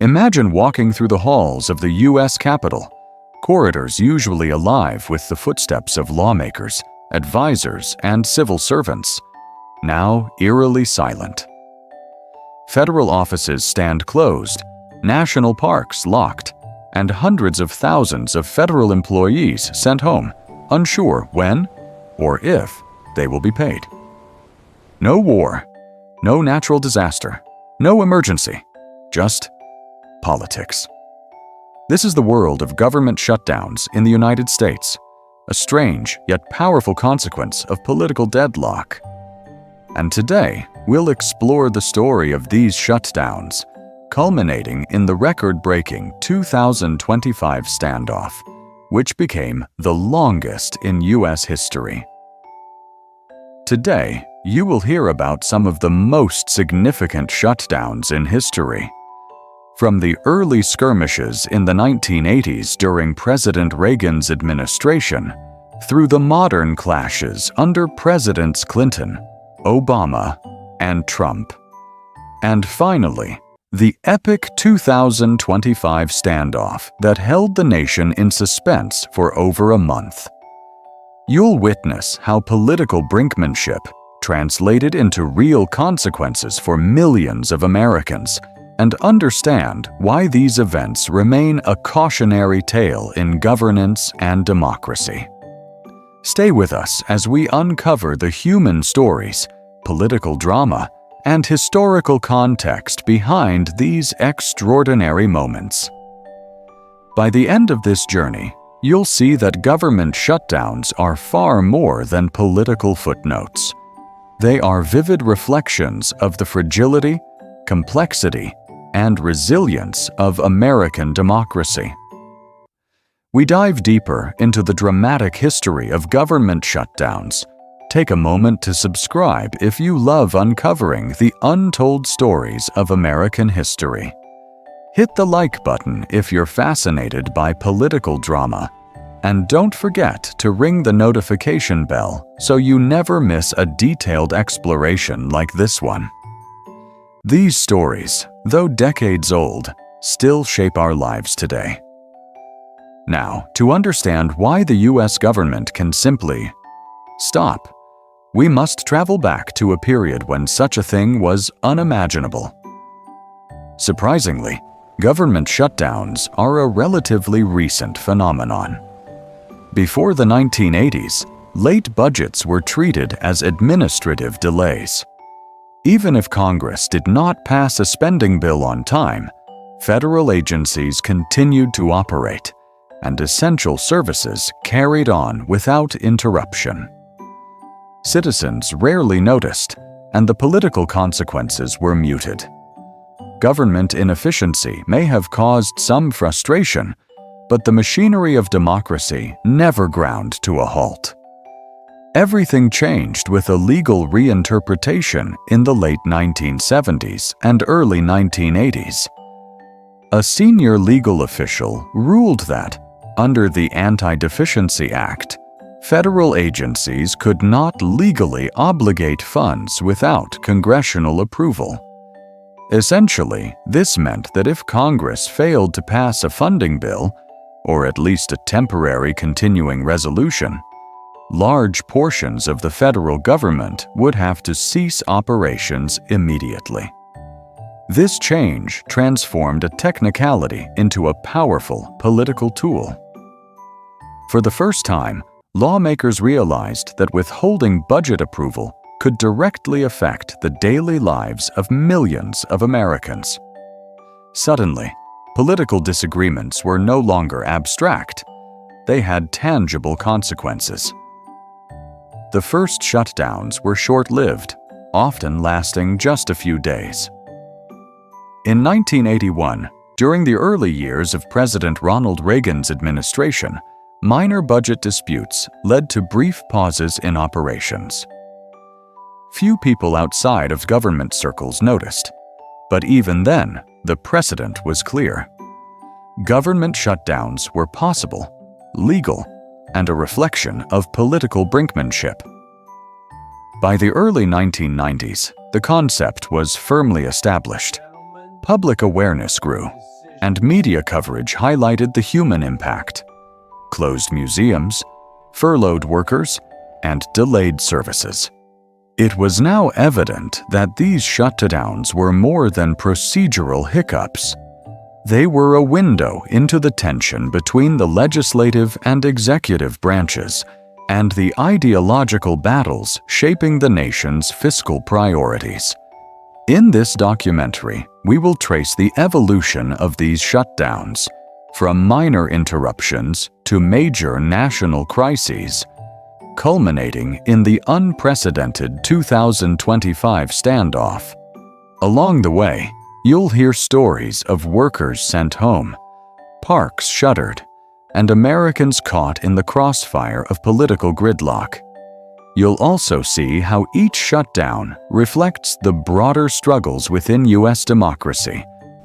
Imagine walking through the halls of the U.S. Capitol, corridors usually alive with the footsteps of lawmakers, advisors, and civil servants, now eerily silent. Federal offices stand closed, national parks locked, and hundreds of thousands of federal employees sent home, unsure when or if they will be paid. No war, no natural disaster, no emergency, just politics. This is the world of government shutdowns in the United States, a strange yet powerful consequence of political deadlock. And today, we'll explore the story of these shutdowns, culminating in the record-breaking 2025 standoff, which became the longest in U.S. history. Today, you will hear about some of the most significant shutdowns in history. From the early skirmishes in the 1980s during President Reagan's administration, through the modern clashes under Presidents Clinton, Obama, and Trump. And finally, the epic 2025 standoff that held the nation in suspense for over a month. You'll witness how political brinkmanship translated into real consequences for millions of Americans, and understand why these events remain a cautionary tale in governance and democracy. Stay with us as we uncover the human stories, political drama, and historical context behind these extraordinary moments. By the end of this journey, you'll see that government shutdowns are far more than political footnotes. They are vivid reflections of the fragility, complexity, and resilience of American democracy. We dive deeper into the dramatic history of government shutdowns. Take a moment to subscribe if you love uncovering the untold stories of American history. Hit the like button if you're fascinated by political drama, and don't forget to ring the notification bell so you never miss a detailed exploration like this one. These stories, though decades old, still shape our lives today. Now, to understand why the U.S. government can simply stop, we must travel back to a period when such a thing was unimaginable. Surprisingly, government shutdowns are a relatively recent phenomenon. Before the 1980s, late budgets were treated as administrative delays. Even if Congress did not pass a spending bill on time, federal agencies continued to operate, and essential services carried on without interruption. Citizens rarely noticed, and the political consequences were muted. Government inefficiency may have caused some frustration, but the machinery of democracy never ground to a halt. Everything changed with a legal reinterpretation in the late 1970s and early 1980s. A senior legal official ruled that, under the Anti-Deficiency Act, federal agencies could not legally obligate funds without congressional approval. Essentially, this meant that if Congress failed to pass a funding bill, or at least a temporary continuing resolution, large portions of the federal government would have to cease operations immediately. This change transformed a technicality into a powerful political tool. For the first time, lawmakers realized that withholding budget approval could directly affect the daily lives of millions of Americans. Suddenly, political disagreements were no longer abstract. They had tangible consequences. The first shutdowns were short-lived, often lasting just a few days. In 1981, during the early years of President Ronald Reagan's administration, minor budget disputes led to brief pauses in operations. Few people outside of government circles noticed, but even then, the precedent was clear. Government shutdowns were possible, legal, and a reflection of political brinkmanship. By the early 1990s, the concept was firmly established. public awareness grew, and media coverage highlighted the human impact. Closed museums, furloughed workers, and delayed services. It was now evident that these shutdowns were more than procedural hiccups. They were a window into the tension between the legislative and executive branches and the ideological battles shaping the nation's fiscal priorities. In this documentary, we will trace the evolution of these shutdowns, from minor interruptions to major national crises, culminating in the unprecedented 2025 standoff. Along the way, you'll hear stories of workers sent home, parks shuttered, and Americans caught in the crossfire of political gridlock. You'll also see how each shutdown reflects the broader struggles within U.S. democracy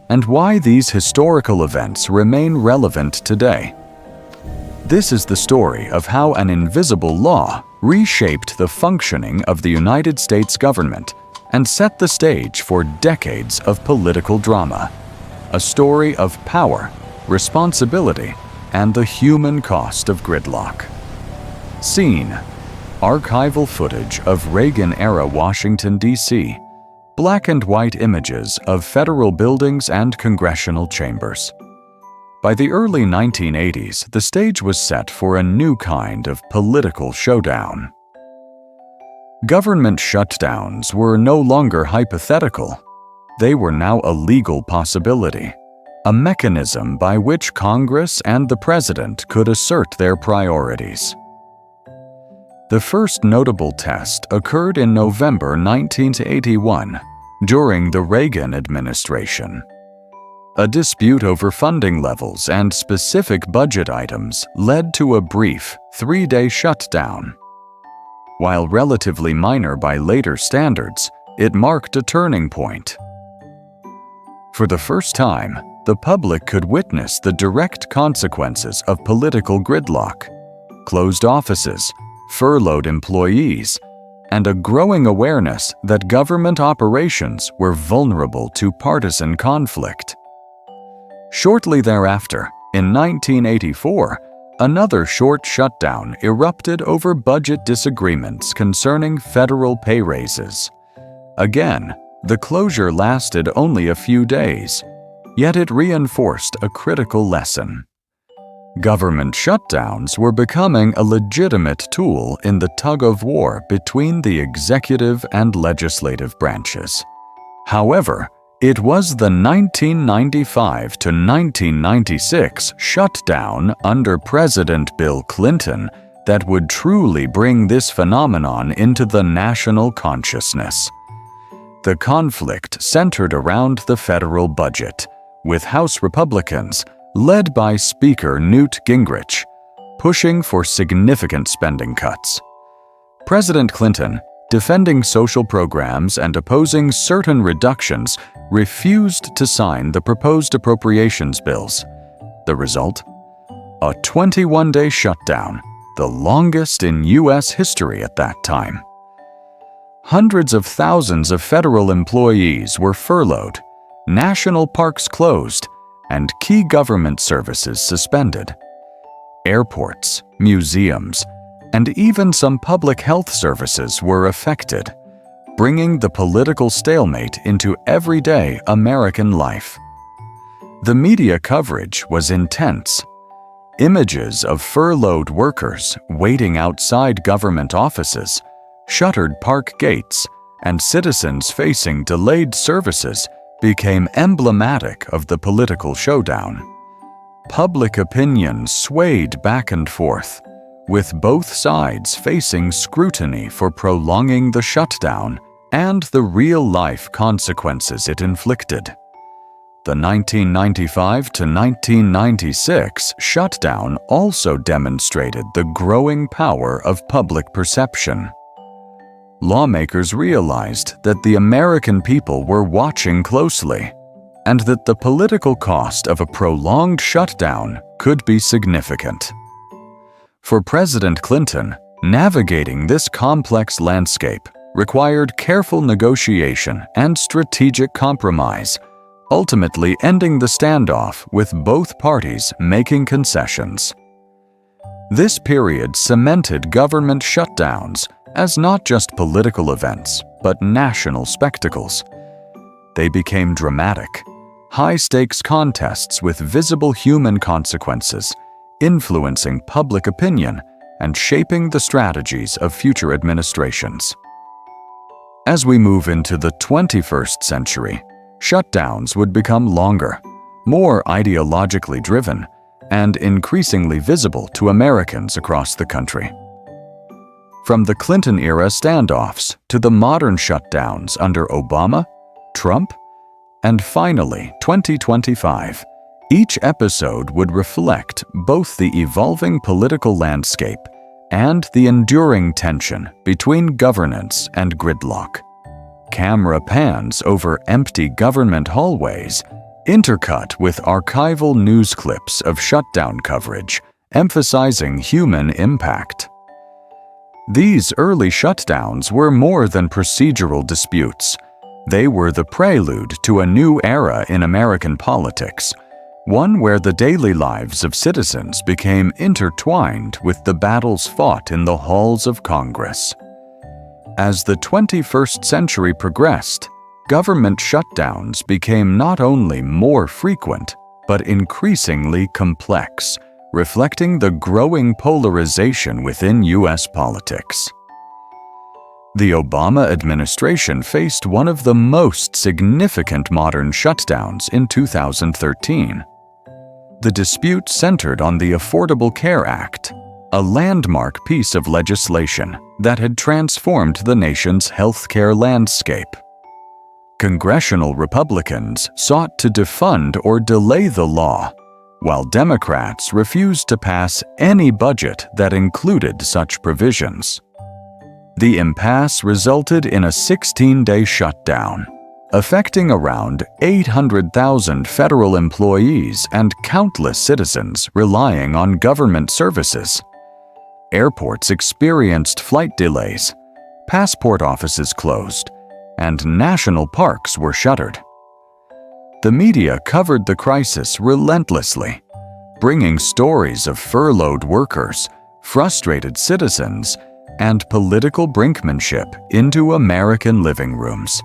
and why these historical events remain relevant today. This is the story of how an invisible law reshaped the functioning of the United States government and set the stage for decades of political drama. A story of power, responsibility, and the human cost of gridlock. Scene: archival footage of Reagan-era Washington, D.C., black and white images of federal buildings and congressional chambers. By the early 1980s, the stage was set for a new kind of political showdown. Government shutdowns were no longer hypothetical. They were now a legal possibility, a mechanism by which Congress and the President could assert their priorities. The first notable test occurred in November 1981, during the Reagan administration. A dispute over funding levels and specific budget items led to a brief, 3-day shutdown. While relatively minor by later standards, it marked a turning point. For the first time, the public could witness the direct consequences of political gridlock: closed offices, furloughed employees, and a growing awareness that government operations were vulnerable to partisan conflict. Shortly thereafter, in 1984, another short shutdown erupted over budget disagreements concerning federal pay raises. Again, the closure lasted only a few days, yet it reinforced a critical lesson. Government shutdowns were becoming a legitimate tool in the tug-of-war between the executive and legislative branches. However, it was the 1995 to 1996 shutdown under President Bill Clinton that would truly bring this phenomenon into the national consciousness. The conflict centered around the federal budget, with House Republicans, led by Speaker Newt Gingrich, pushing for significant spending cuts. President Clinton, defending social programs and opposing certain reductions, refused to sign the proposed appropriations bills. The result? A 21-day shutdown, the longest in U.S. history at that time. Hundreds of thousands of federal employees were furloughed, national parks closed, and key government services suspended. Airports, museums, and even some public health services were affected, bringing the political stalemate into everyday American life. The media coverage was intense. Images of furloughed workers waiting outside government offices, shuttered park gates, and citizens facing delayed services became emblematic of the political showdown. Public opinion swayed back and forth, with both sides facing scrutiny for prolonging the shutdown and the real-life consequences it inflicted. The 1995 to 1996 shutdown also demonstrated the growing power of public perception. Lawmakers realized that the American people were watching closely, and that the political cost of a prolonged shutdown could be significant. For President Clinton, navigating this complex landscape required careful negotiation and strategic compromise, ultimately ending the standoff with both parties making concessions. This period cemented government shutdowns as not just political events, but national spectacles. They became dramatic, high-stakes contests with visible human consequences, influencing public opinion and shaping the strategies of future administrations. As we move into the 21st century, shutdowns would become longer, more ideologically driven, and increasingly visible to Americans across the country. From the Clinton-era standoffs to the modern shutdowns under Obama, Trump, and finally 2025, each episode would reflect both the evolving political landscape and the enduring tension between governance and gridlock. Camera pans over empty government hallways, intercut with archival news clips of shutdown coverage, emphasizing human impact. These early shutdowns were more than procedural disputes. They were the prelude to a new era in American politics, one where the daily lives of citizens became intertwined with the battles fought in the halls of Congress. As the 21st century progressed, government shutdowns became not only more frequent, but increasingly complex, reflecting the growing polarization within U.S. politics. The Obama administration faced one of the most significant modern shutdowns in 2013. The dispute centered on the Affordable Care Act, a landmark piece of legislation that had transformed the nation's healthcare landscape. Congressional Republicans sought to defund or delay the law, while Democrats refused to pass any budget that included such provisions. The impasse resulted in a 16-day shutdown, affecting around 800,000 federal employees and countless citizens relying on government services. Airports experienced flight delays, passport offices closed, and national parks were shuttered. The media covered the crisis relentlessly, bringing stories of furloughed workers, frustrated citizens, and political brinkmanship into American living rooms.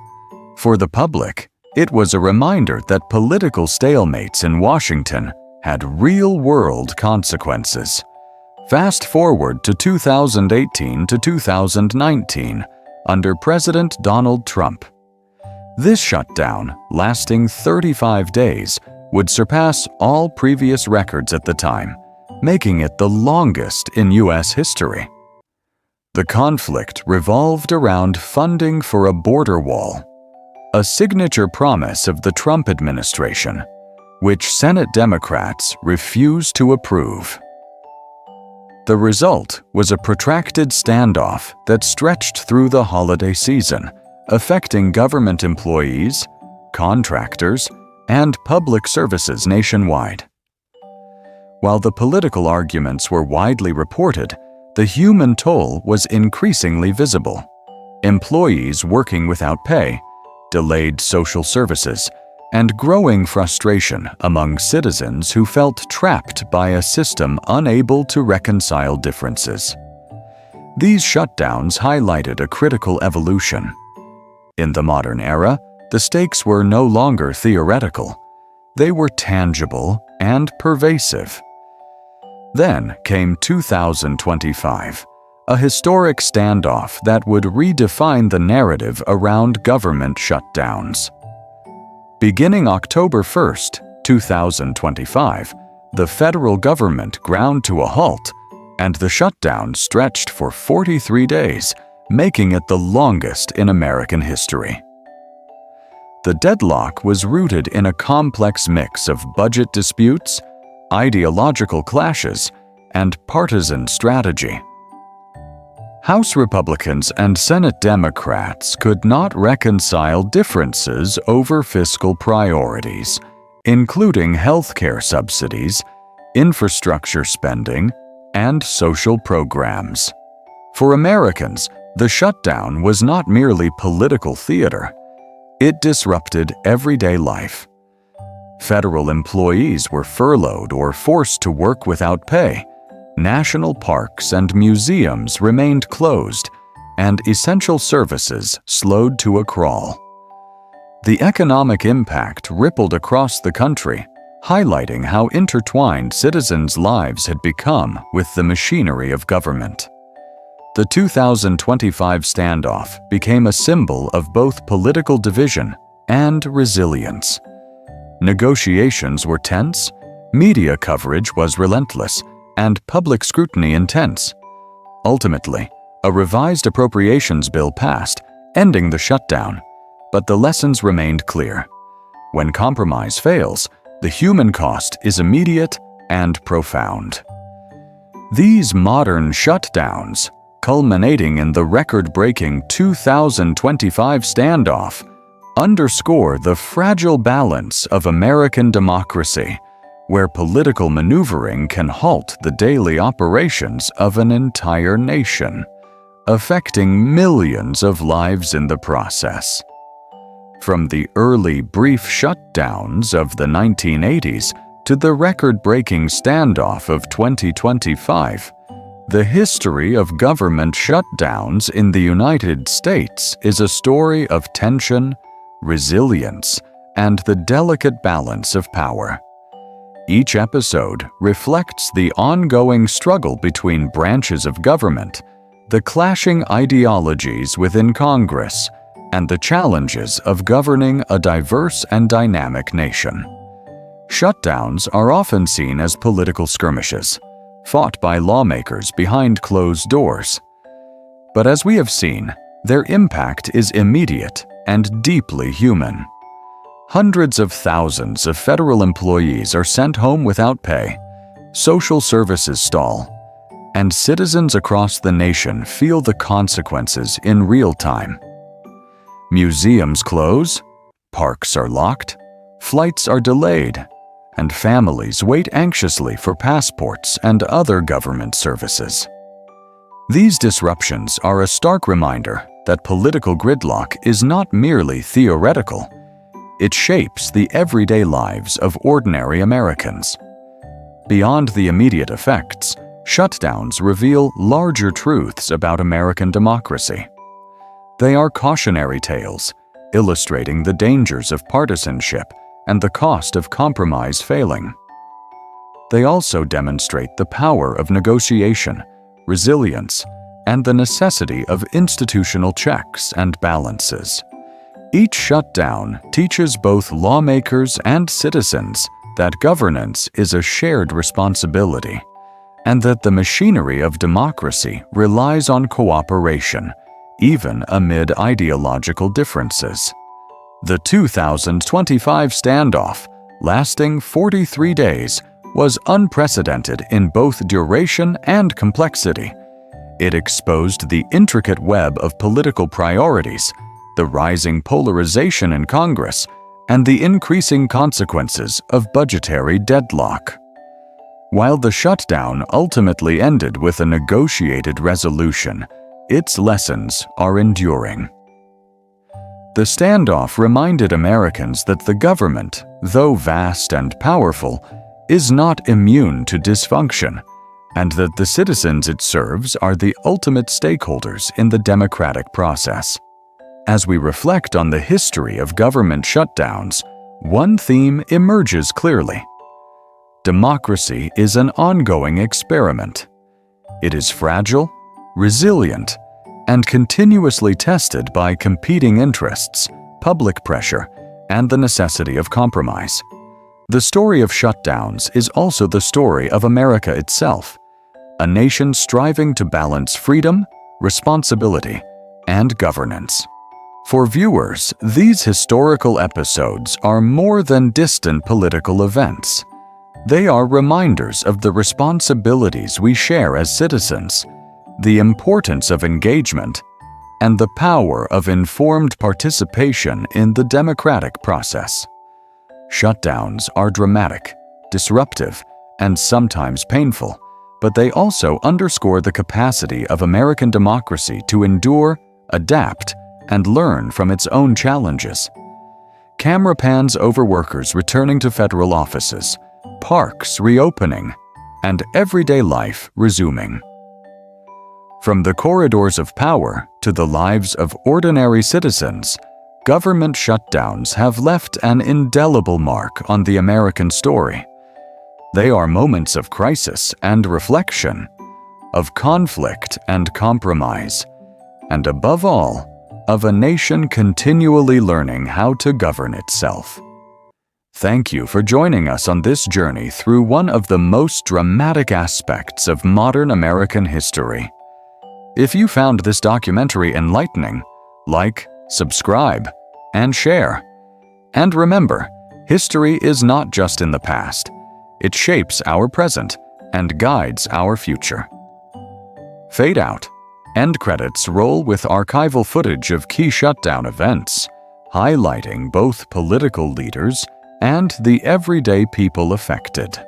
For the public, it was a reminder that political stalemates in Washington had real-world consequences. Fast forward to 2018 to 2019, under President Donald Trump. This shutdown, lasting 35 days, would surpass all previous records at the time, making it the longest in U.S. history. The conflict revolved around funding for a border wall, a signature promise of the Trump administration, which Senate Democrats refused to approve. The result was a protracted standoff that stretched through the holiday season, affecting government employees, contractors, and public services nationwide. While the political arguments were widely reported, the human toll was increasingly visible. Employees working without pay, delayed social services, and growing frustration among citizens who felt trapped by a system unable to reconcile differences. These shutdowns highlighted a critical evolution. In the modern era, the stakes were no longer theoretical. They were tangible and pervasive. Then came 2025, a historic standoff that would redefine the narrative around government shutdowns. Beginning October 1, 2025, the federal government ground to a halt, and the shutdown stretched for 43 days, making it the longest in American history. The deadlock was rooted in a complex mix of budget disputes, ideological clashes, and partisan strategy. House Republicans and Senate Democrats could not reconcile differences over fiscal priorities, including healthcare subsidies, infrastructure spending, and social programs. For Americans, the shutdown was not merely political theater. It disrupted everyday life. Federal employees were furloughed or forced to work without pay. National parks and museums remained closed, and essential services slowed to a crawl. The economic impact rippled across the country, highlighting how intertwined citizens' lives had become with the machinery of government. The 2025 standoff became a symbol of both political division and resilience. Negotiations were tense, media coverage was relentless, and public scrutiny intense. Ultimately, a revised appropriations bill passed, ending the shutdown, but the lessons remained clear. When compromise fails, the human cost is immediate and profound. These modern shutdowns, culminating in the record-breaking 2025 standoff, underscore the fragile balance of American democracy, where political maneuvering can halt the daily operations of an entire nation, affecting millions of lives in the process. From the early brief shutdowns of the 1980s to the record-breaking standoff of 2025, the history of government shutdowns in the United States is a story of tension, resilience, and the delicate balance of power. Each episode reflects the ongoing struggle between branches of government, the clashing ideologies within Congress, and the challenges of governing a diverse and dynamic nation. Shutdowns are often seen as political skirmishes, fought by lawmakers behind closed doors. But as we have seen, their impact is immediate and deeply human. Hundreds of thousands of federal employees are sent home without pay, social services stall, and citizens across the nation feel the consequences in real time. Museums close, parks are locked, flights are delayed, and families wait anxiously for passports and other government services. These disruptions are a stark reminder that political gridlock is not merely theoretical. It shapes the everyday lives of ordinary Americans. Beyond the immediate effects, shutdowns reveal larger truths about American democracy. They are cautionary tales, illustrating the dangers of partisanship and the cost of compromise failing. They also demonstrate the power of negotiation, resilience, and the necessity of institutional checks and balances. Each shutdown teaches both lawmakers and citizens that governance is a shared responsibility, and that the machinery of democracy relies on cooperation, even amid ideological differences. The 2025 standoff, lasting 43 days, was unprecedented in both duration and complexity. It exposed the intricate web of political priorities, the rising polarization in Congress, and the increasing consequences of budgetary deadlock. While the shutdown ultimately ended with a negotiated resolution, its lessons are enduring. The standoff reminded Americans that the government, though vast and powerful, is not immune to dysfunction, and that the citizens it serves are the ultimate stakeholders in the democratic process. As we reflect on the history of government shutdowns, one theme emerges clearly. Democracy is an ongoing experiment. It is fragile, resilient, and continuously tested by competing interests, public pressure, and the necessity of compromise. The story of shutdowns is also the story of America itself, a nation striving to balance freedom, responsibility, and governance. For viewers, these historical episodes are more than distant political events. They are reminders of the responsibilities we share as citizens, the importance of engagement, and the power of informed participation in the democratic process. Shutdowns are dramatic, disruptive, and sometimes painful, but they also underscore the capacity of American democracy to endure, adapt, and learn from its own challenges. camera pans over workers returning to federal offices, parks reopening, and everyday life resuming. From the corridors of power to the lives of ordinary citizens, government shutdowns have left an indelible mark on the American story. They are moments of crisis and reflection, of conflict and compromise, and above all, of a nation continually learning how to govern itself. Thank you for joining us on this journey through one of the most dramatic aspects of modern American history. If you found this documentary enlightening, like, subscribe, and share. And remember, history is not just in the past. It shapes our present and guides our future. Fade out. End credits roll with archival footage of key shutdown events, highlighting both political leaders and the everyday people affected.